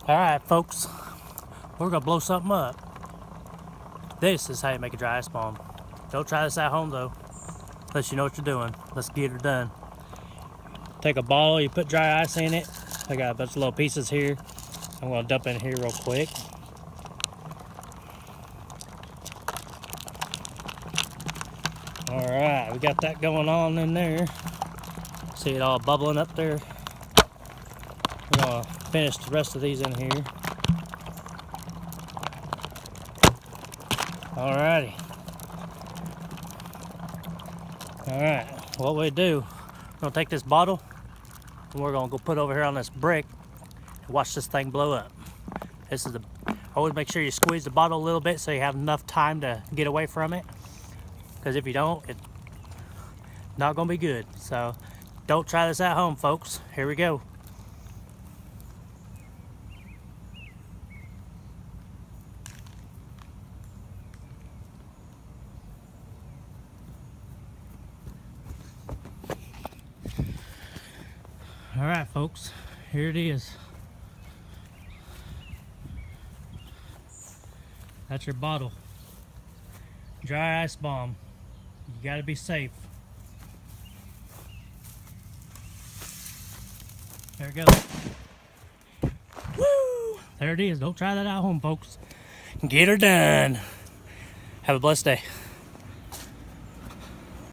Alright folks, we're gonna blow something up. This is how you make a dry ice bomb. Don't try this at home though, unless you know what you're doing. Let's get her done. Take a bottle, you put dry ice in it. I got a bunch of little pieces here. I'm gonna dump in here real quick. Alright, we got that going on in there. See it all bubbling up there. We're gonna finish the rest of these in here. Alrighty. Alright, what we do, we're gonna take this bottle and we're gonna go put it over here on this brick and watch this thing blow up. This is always make sure you squeeze the bottle a little bit so you have enough time to get away from it. Because if you don't, it's not gonna be good. So don't try this at home, folks. Here we go. All right, folks, here it is. That's your bottle. Dry ice bomb. You gotta be safe. There it goes. Woo! There it is. Don't try that at home, folks. Get her done. Have a blessed day.